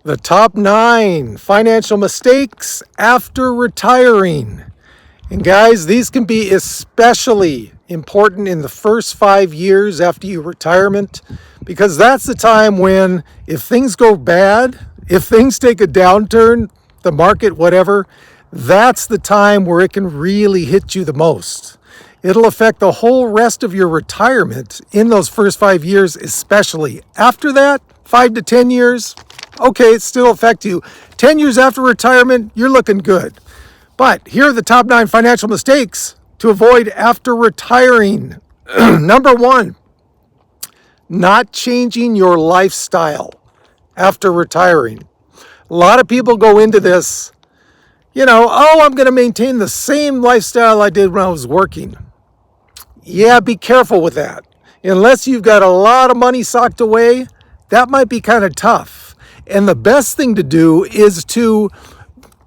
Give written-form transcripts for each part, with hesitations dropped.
The top 9 financial mistakes after retiring. And guys, these can be especially important in the first 5 years after your retirement, because that's the time when, if things go bad, if things take a downturn, the market, whatever, that's the time where it can really hit you the most. It'll affect the whole rest of your retirement in those first 5 years, especially. After that, 5 to 10 years, okay, it still affect you. 10 years after retirement, you're looking good. But here are the top 9 financial mistakes to avoid after retiring. Number 1, not changing your lifestyle after retiring. A lot of people go into this, I'm going to maintain the same lifestyle I did when I was working. Yeah, be careful with that. Unless you've got a lot of money socked away, that might be kind of tough. And the best thing to do is to,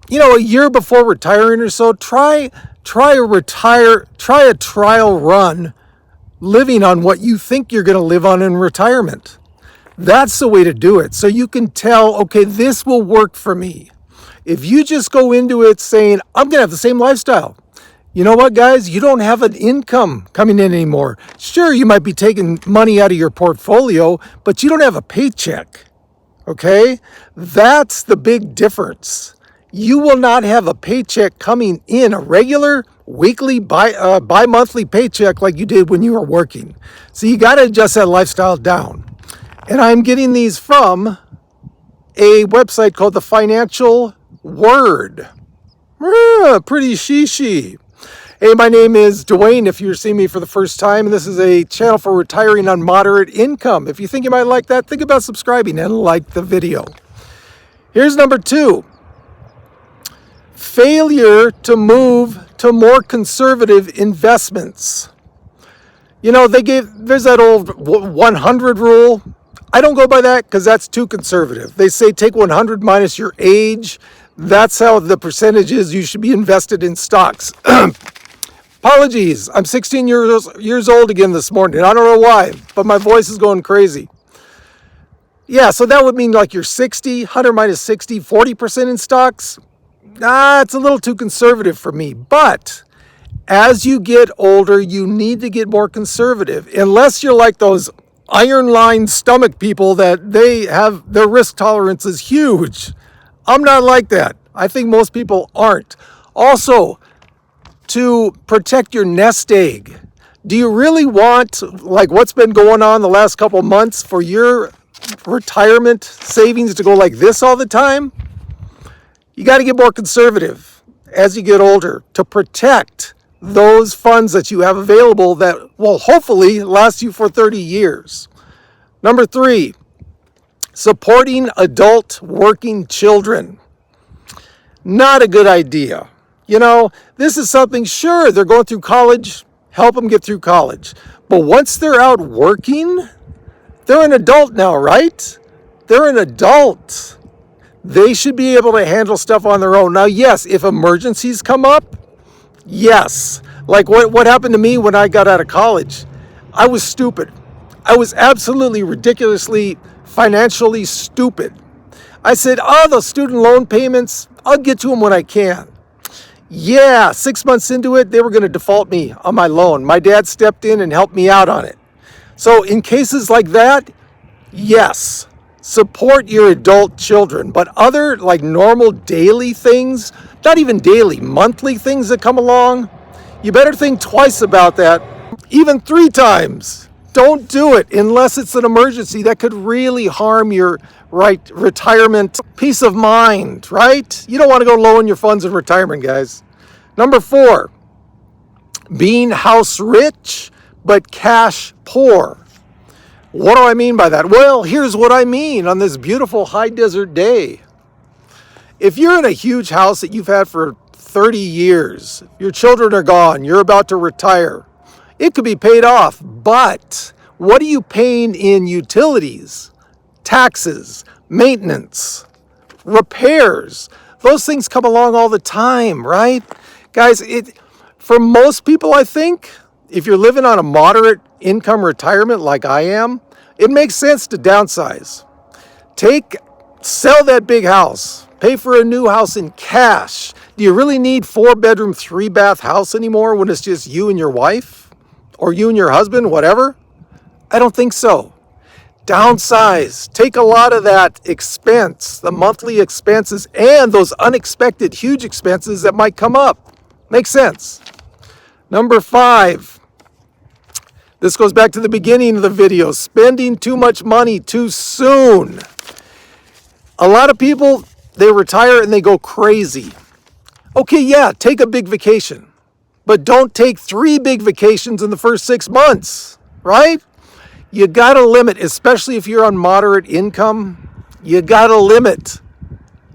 a year before retiring or so, try a trial run living on what you think you're going to live on in retirement. That's the way to do it. So you can tell, okay, this will work for me. If you just go into it saying, I'm going to have the same lifestyle. You know what, guys? You don't have an income coming in anymore. Sure, you might be taking money out of your portfolio, but you don't have a paycheck. Okay? That's the big difference. You will not have a paycheck coming in, a regular weekly, bi-monthly paycheck like you did when you were working. So you got to adjust that lifestyle down. And I'm getting these from a website called The Financial Word. Pretty sheeshy. Hey, my name is Duane, if you're seeing me for the first time, and this is a channel for retiring on moderate income. If you think you might like that, think about subscribing and like the video. Here's number 2. Failure to move to more conservative investments. There's that old 100 rule. I don't go by that because that's too conservative. They say take 100 minus your age. That's how the percentage is you should be invested in stocks. Apologies, I'm 16 years old again this morning. I don't know why, but my voice is going crazy. Yeah, so that would mean like you're 100 minus 60, 40% in stocks. It's a little too conservative for me. But as you get older, you need to get more conservative. Unless you're like those iron line stomach people that their risk tolerance is huge. I'm not like that. I think most people aren't. Also, to protect your nest egg, do you really want, like what's been going on the last couple months, for your retirement savings to go like this all the time? You got to get more conservative as you get older to protect those funds that you have available that will hopefully last you for 30 years. Number 3, supporting adult working children. Not a good idea. This is something, sure, they're going through college, help them get through college. But once they're out working, they're an adult now, right? They're an adult. They should be able to handle stuff on their own. Now, yes, if emergencies come up, yes. Like what happened to me when I got out of college. I was stupid. I was absolutely ridiculously financially stupid. I said, those student loan payments, I'll get to them when I can. Yeah, 6 months into it, they were going to default me on my loan. My dad stepped in and helped me out on it. So in cases like that, yes, support your adult children. But other like normal daily things, not even daily, monthly things that come along, you better think twice about that, even 3 times. Don't do it unless it's an emergency that could really harm your retirement peace of mind, right? You don't want to go low in your funds in retirement, guys. Number 4, being house rich but cash poor. What do I mean by that? Well, here's what I mean on this beautiful high desert day. If you're in a huge house that you've had for 30 years, your children are gone, you're about to retire, it could be paid off, but what are you paying in utilities, taxes, maintenance, repairs? Those things come along all the time, right? Guys, for most people, I think, if you're living on a moderate income retirement like I am, it makes sense to downsize. Take Sell that big house. Pay for a new house in cash. Do you really need 4-bedroom, 3-bath house anymore when it's just you and your wife? Or you and your husband, whatever? I don't think so. Downsize. Take a lot of that expense, the monthly expenses, and those unexpected huge expenses that might come up. Makes sense. Number 5. This goes back to the beginning of the video. Spending too much money too soon. A lot of people, they retire and they go crazy. Okay, yeah, take a big vacation. But don't take 3 big vacations in the first 6 months, right? You got to limit, especially if you're on moderate income, you got to limit.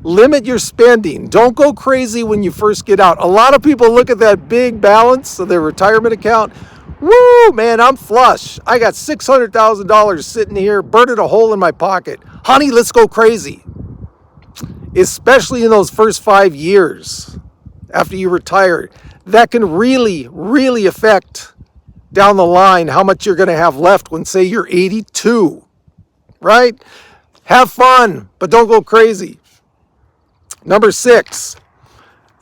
Limit your spending. Don't go crazy when you first get out. A lot of people look at that big balance of their retirement account. Woo, man, I'm flush. I got $600,000 sitting here, burning a hole in my pocket. Honey, let's go crazy. Especially in those first 5 years after you retire. That can really, really affect down the line how much you're going to have left when, say, you're 82, right? Have fun, but don't go crazy. Number 6,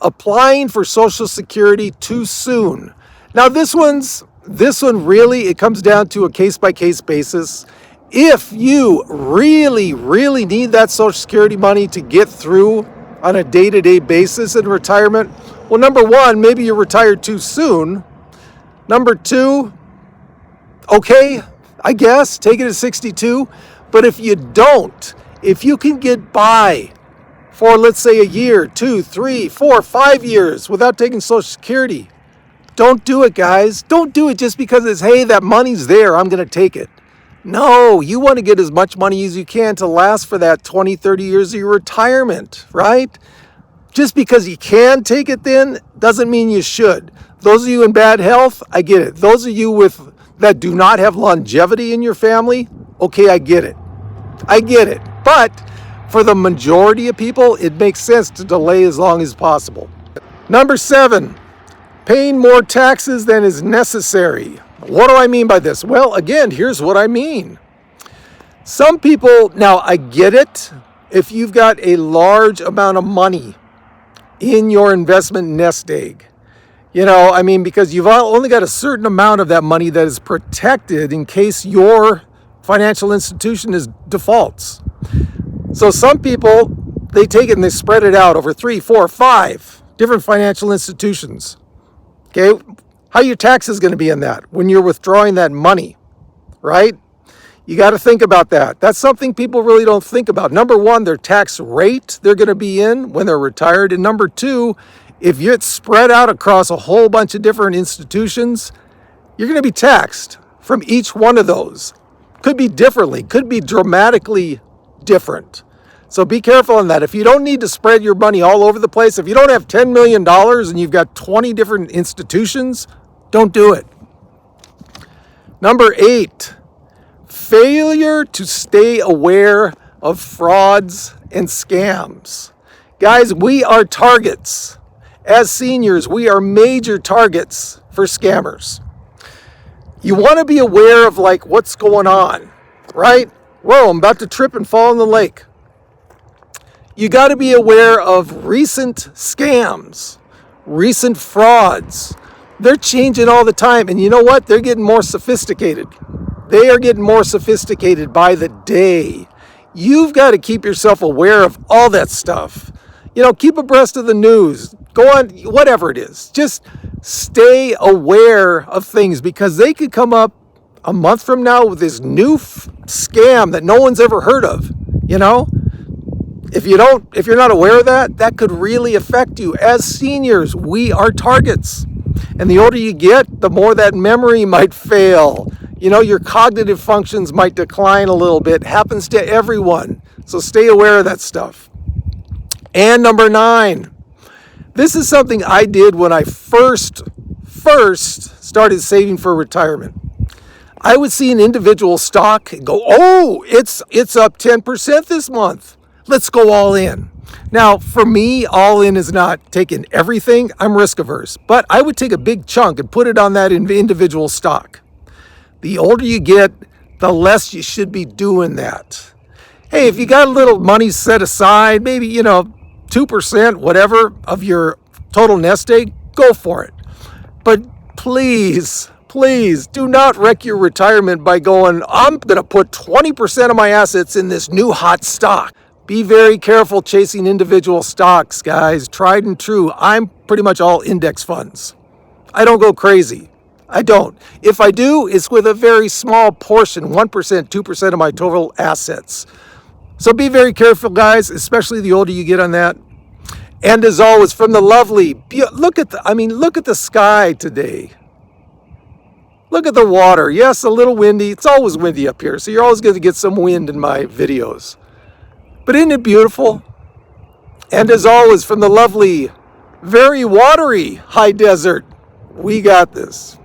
applying for Social Security too soon. Now, this one really, it comes down to a case-by-case basis. If you really, really need that Social Security money to get through on a day-to-day basis in retirement, well, number 1, maybe you're retired too soon. Number 2, okay, I guess, take it at 62. But if you don't, if you can get by for, let's say, a year, 2, 3, 4, 5 years without taking Social Security, don't do it, guys. Don't do it just because it's, hey, that money's there, I'm going to take it. No, you want to get as much money as you can to last for that 20, 30 years of your retirement, right? Just because you can take it then doesn't mean you should. Those of you in bad health, I get it. Those of you that do not have longevity in your family, okay, I get it. I get it. But for the majority of people, it makes sense to delay as long as possible. Number 7, paying more taxes than is necessary. What do I mean by this? Well, again, here's what I mean. Some people, now I get it, if you've got a large amount of money in your investment nest egg, because you've only got a certain amount of that money that is protected in case your financial institution defaults. So some people, they take it and they spread it out over 3, 4, 5 different financial institutions. Okay, how are your taxes going to be in that when you're withdrawing that money, right? You got to think about that. That's something people really don't think about. Number 1, their tax rate they're going to be in when they're retired. And number 2, if it's spread out across a whole bunch of different institutions, you're going to be taxed from each one of those. Could be differently, could be dramatically different. So be careful on that. If you don't need to spread your money all over the place, if you don't have $10 million and you've got 20 different institutions, don't do it. Number 8, failure to stay aware of frauds and scams. Guys, we are targets. As seniors, we are major targets for scammers. You want to be aware of what's going on, right? Whoa, I'm about to trip and fall in the lake. You got to be aware of recent scams, recent frauds. They're changing all the time. And you know what? They're getting more sophisticated. They are getting more sophisticated by the day. You've got to keep yourself aware of all that stuff. Keep abreast of the news. Go on, whatever it is. Just stay aware of things because they could come up a month from now with this new scam that no one's ever heard of, If you're not aware of that, that could really affect you. As seniors, we are targets. And the older you get, the more that memory might fail. Your cognitive functions might decline a little bit. It happens to everyone. So stay aware of that stuff. And number 9, this is something I did when I first started saving for retirement. I would see an individual stock and go, oh, it's up 10% this month. Let's go all in. Now, for me, all in is not taking everything. I'm risk averse, but I would take a big chunk and put it on that individual stock. The older you get, the less you should be doing that. hey, if you got a little money set aside, maybe, 2%, whatever, of your total nest egg, go for it. But please, please do not wreck your retirement by going, I'm going to put 20% of my assets in this new hot stock. Be very careful chasing individual stocks, guys. Tried and true. I'm pretty much all index funds. I don't go crazy. I don't. If I do, it's with a very small portion, 1%, 2% of my total assets. So be very careful, guys, especially the older you get on that. And as always, from the lovely, look at the sky today. Look at the water. Yes, a little windy. It's always windy up here, so you're always going to get some wind in my videos. But isn't it beautiful? And as always, from the lovely, very watery high desert, we got this.